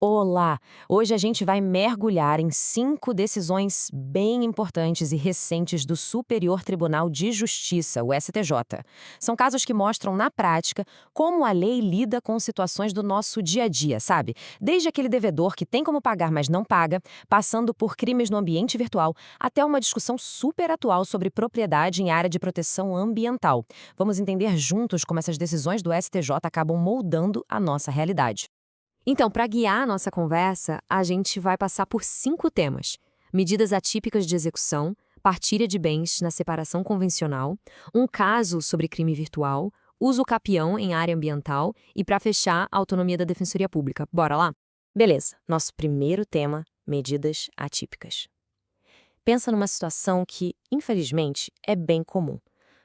Olá! Hoje a gente vai mergulhar em 5 decisões bem importantes e recentes do Superior Tribunal de Justiça, o STJ. São casos que mostram na prática como a lei lida com situações do nosso dia a dia, sabe? Desde aquele devedor que tem como pagar, mas não paga, passando por crimes no ambiente virtual, até uma discussão super atual sobre propriedade em área de proteção ambiental. Vamos entender juntos como essas decisões do STJ acabam moldando a nossa realidade. Então, para guiar a nossa conversa, a gente vai passar por 5 temas: medidas atípicas de execução, partilha de bens na separação convencional, um caso sobre crime virtual, uso capião em área ambiental e, para fechar, a autonomia da Defensoria Pública. Bora lá? Beleza, nosso primeiro tema, medidas atípicas. Pensa numa situação que, infelizmente, é bem comum.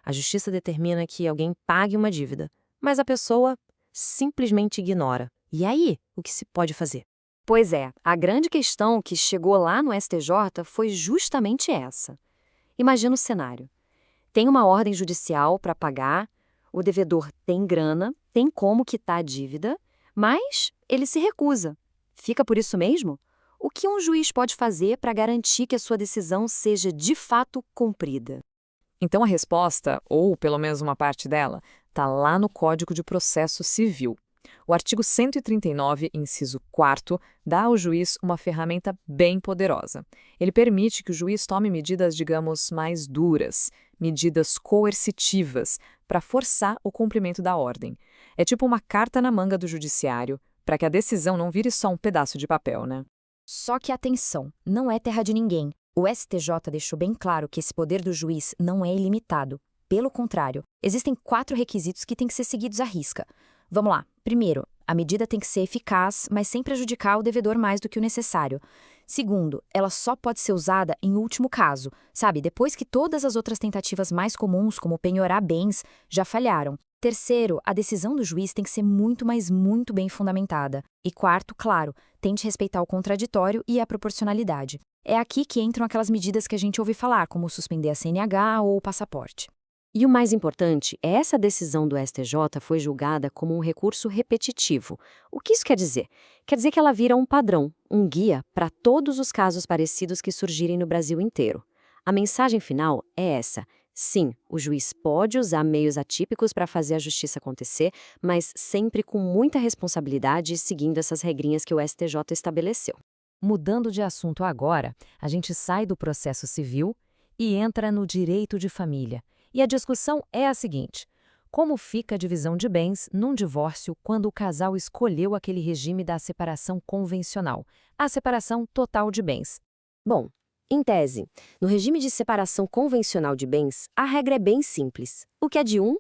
A justiça determina que alguém pague uma dívida, mas a pessoa simplesmente ignora. E aí, o que se pode fazer? Pois é, a grande questão que chegou lá no STJ foi justamente essa. Imagina o cenário. Tem uma ordem judicial para pagar, o devedor tem grana, tem como quitar a dívida, mas ele se recusa. Fica por isso mesmo? O que um juiz pode fazer para garantir que a sua decisão seja de fato cumprida? Então a resposta, ou pelo menos uma parte dela, está lá no Código de Processo Civil. O artigo 139, inciso 4, dá ao juiz uma ferramenta bem poderosa. Ele permite que o juiz tome medidas, digamos, mais duras, medidas coercitivas, para forçar o cumprimento da ordem. É tipo uma carta na manga do judiciário, para que a decisão não vire só um pedaço de papel, né? Só que atenção, não é terra de ninguém. O STJ deixou bem claro que esse poder do juiz não é ilimitado. Pelo contrário, existem 4 requisitos que têm que ser seguidos à risca. Vamos lá. Primeiro, a medida tem que ser eficaz, mas sem prejudicar o devedor mais do que o necessário. Segundo, ela só pode ser usada em último caso, sabe? Depois que todas as outras tentativas mais comuns, como penhorar bens, já falharam. Terceiro, a decisão do juiz tem que ser muito, mas muito bem fundamentada. E quarto, claro, tente respeitar o contraditório e a proporcionalidade. É aqui que entram aquelas medidas que a gente ouve falar, como suspender a CNH ou o passaporte. E o mais importante, essa decisão do STJ foi julgada como um recurso repetitivo. O que isso quer dizer? Quer dizer que ela vira um padrão, um guia para todos os casos parecidos que surgirem no Brasil inteiro. A mensagem final é essa. Sim, o juiz pode usar meios atípicos para fazer a justiça acontecer, mas sempre com muita responsabilidade e seguindo essas regrinhas que o STJ estabeleceu. Mudando de assunto agora, a gente sai do processo civil e entra no direito de família. E a discussão é a seguinte: como fica a divisão de bens num divórcio quando o casal escolheu aquele regime da separação convencional, a separação total de bens? Bom, em tese, no regime de separação convencional de bens, a regra é bem simples. O que é de um,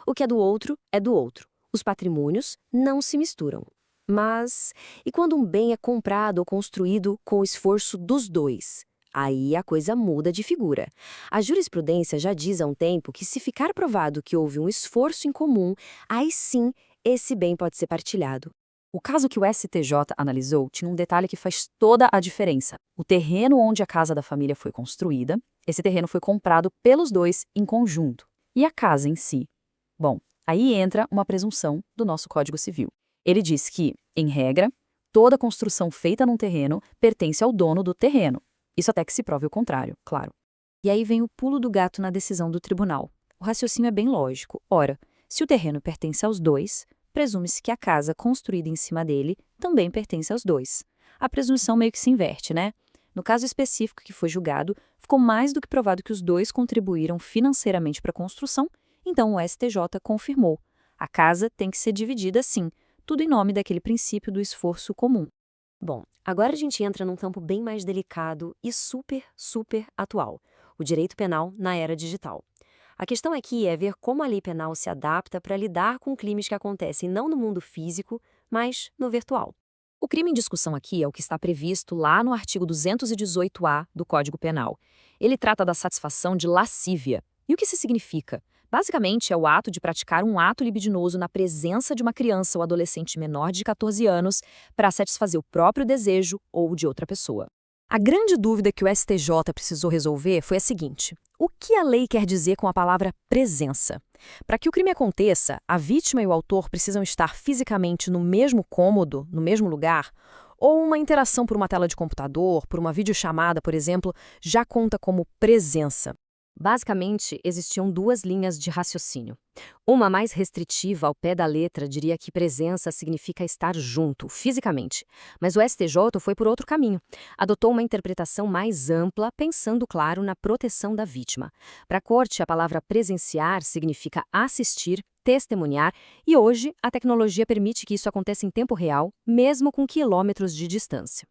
o que é do outro é do outro. Os patrimônios não se misturam. Mas, e quando um bem é comprado ou construído com o esforço dos dois? Aí a coisa muda de figura. A jurisprudência já diz há um tempo que, se ficar provado que houve um esforço em comum, aí sim esse bem pode ser partilhado. O caso que o STJ analisou tinha um detalhe que faz toda a diferença. O terreno onde a casa da família foi construída, esse terreno foi comprado pelos dois em conjunto. E a casa em si? Bom, aí entra uma presunção do nosso Código Civil. Ele diz que, em regra, toda construção feita num terreno pertence ao dono do terreno. Isso até que se prove o contrário, claro. E aí vem o pulo do gato na decisão do tribunal. O raciocínio é bem lógico. Ora, se o terreno pertence aos dois, presume-se que a casa construída em cima dele também pertence aos dois. A presunção meio que se inverte, né? No caso específico que foi julgado, ficou mais do que provado que os dois contribuíram financeiramente para a construção, então o STJ confirmou. A casa tem que ser dividida sim, tudo em nome daquele princípio do esforço comum. Bom, agora a gente entra num campo bem mais delicado e super, super atual: o direito penal na era digital. A questão aqui é ver como a lei penal se adapta para lidar com crimes que acontecem não no mundo físico, mas no virtual. O crime em discussão aqui é o que está previsto lá no artigo 218-A do Código Penal. Ele trata da satisfação de lascívia. E o que isso significa? Basicamente, é o ato de praticar um ato libidinoso na presença de uma criança ou adolescente menor de 14 anos para satisfazer o próprio desejo ou de outra pessoa. A grande dúvida que o STJ precisou resolver foi a seguinte: o que a lei quer dizer com a palavra presença? Para que o crime aconteça, a vítima e o autor precisam estar fisicamente no mesmo cômodo, no mesmo lugar? Ou uma interação por uma tela de computador, por uma videochamada, por exemplo, já conta como presença? Basicamente, existiam duas linhas de raciocínio. Uma mais restritiva, ao pé da letra, diria que presença significa estar junto, fisicamente. Mas o STJ foi por outro caminho. Adotou uma interpretação mais ampla, pensando, claro, na proteção da vítima. Para a corte, a palavra presenciar significa assistir, testemunhar, e hoje a tecnologia permite que isso aconteça em tempo real, mesmo com quilômetros de distância.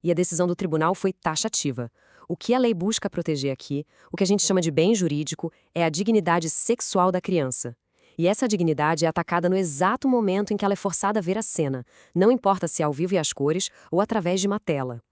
E a decisão do tribunal foi taxativa. O que a lei busca proteger aqui, o que a gente chama de bem jurídico, é a dignidade sexual da criança. E essa dignidade é atacada no exato momento em que ela é forçada a ver a cena, não importa se é ao vivo e às cores ou através de uma tela.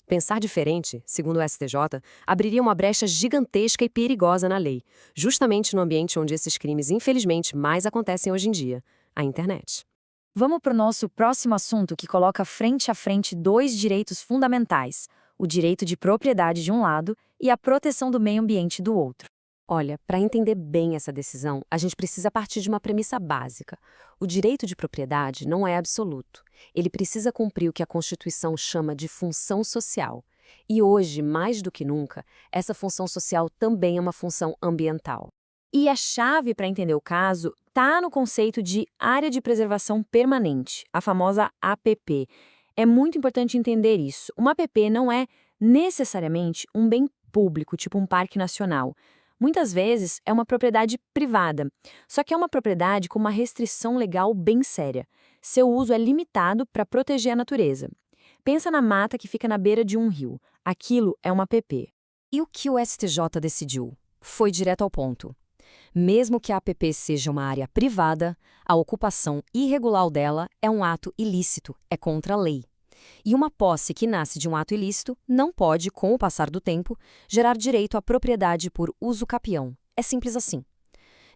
Pensar diferente, segundo o STJ, abriria uma brecha gigantesca e perigosa na lei, justamente no ambiente onde esses crimes, infelizmente, mais acontecem hoje em dia, a internet. Vamos para o nosso próximo assunto, que coloca frente a frente dois direitos fundamentais: o direito de propriedade de um lado e a proteção do meio ambiente do outro. Olha, para entender bem essa decisão, a gente precisa partir de uma premissa básica. O direito de propriedade não é absoluto. Ele precisa cumprir o que a Constituição chama de função social. E hoje, mais do que nunca, essa função social também é uma função ambiental. E a chave para entender o caso está no conceito de área de preservação permanente, a famosa APP. É muito importante entender isso. Uma APP não é necessariamente um bem público, tipo um parque nacional. Muitas vezes é uma propriedade privada, só que é uma propriedade com uma restrição legal bem séria. Seu uso é limitado para proteger a natureza. Pensa na mata que fica na beira de um rio. Aquilo é uma APP. E o que o STJ decidiu? Foi direto ao ponto. Mesmo que a APP seja uma área privada, a ocupação irregular dela é um ato ilícito, é contra a lei. E uma posse que nasce de um ato ilícito não pode, com o passar do tempo, gerar direito à propriedade por uso capião. É simples assim.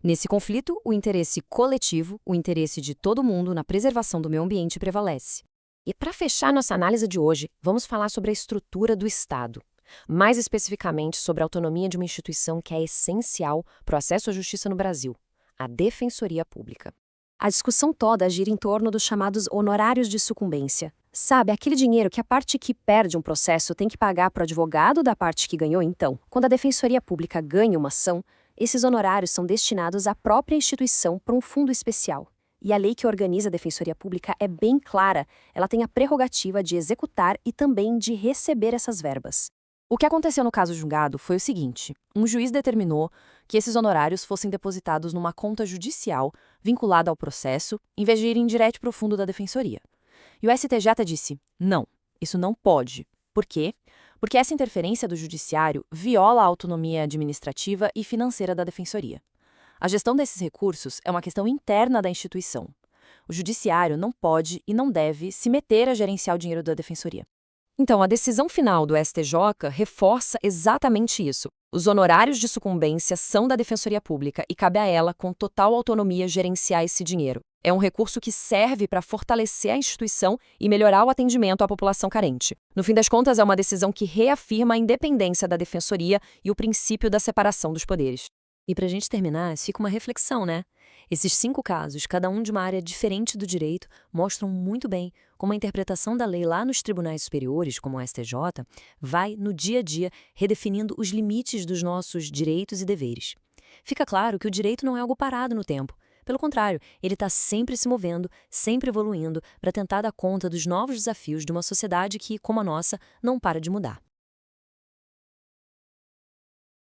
Nesse conflito, o interesse coletivo, o interesse de todo mundo na preservação do meio ambiente prevalece. E para fechar nossa análise de hoje, vamos falar sobre a estrutura do Estado. Mais especificamente sobre a autonomia de uma instituição que é essencial para o acesso à justiça no Brasil, a Defensoria Pública. A discussão toda gira em torno dos chamados honorários de sucumbência. Sabe, aquele dinheiro que a parte que perde um processo tem que pagar para o advogado da parte que ganhou, então. Quando a Defensoria Pública ganha uma ação, esses honorários são destinados à própria instituição para um fundo especial. E a lei que organiza a Defensoria Pública é bem clara, ela tem a prerrogativa de executar e também de receber essas verbas. O que aconteceu no caso julgado foi o seguinte: um juiz determinou que esses honorários fossem depositados numa conta judicial vinculada ao processo, em vez de irem direto para o fundo da Defensoria. E o STJ disse: não, isso não pode. Por quê? Porque essa interferência do judiciário viola a autonomia administrativa e financeira da Defensoria. A gestão desses recursos é uma questão interna da instituição. O judiciário não pode e não deve se meter a gerenciar o dinheiro da Defensoria. Então, a decisão final do STJ reforça exatamente isso. Os honorários de sucumbência são da Defensoria Pública e cabe a ela, com total autonomia, gerenciar esse dinheiro. É um recurso que serve para fortalecer a instituição e melhorar o atendimento à população carente. No fim das contas, é uma decisão que reafirma a independência da Defensoria e o princípio da separação dos poderes. E para a gente terminar, fica uma reflexão, né? Esses 5 casos, cada um de uma área diferente do direito, mostram muito bem como a interpretação da lei lá nos tribunais superiores, como o STJ, vai, no dia a dia, redefinindo os limites dos nossos direitos e deveres. Fica claro que o direito não é algo parado no tempo. Pelo contrário, ele está sempre se movendo, sempre evoluindo, para tentar dar conta dos novos desafios de uma sociedade que, como a nossa, não para de mudar.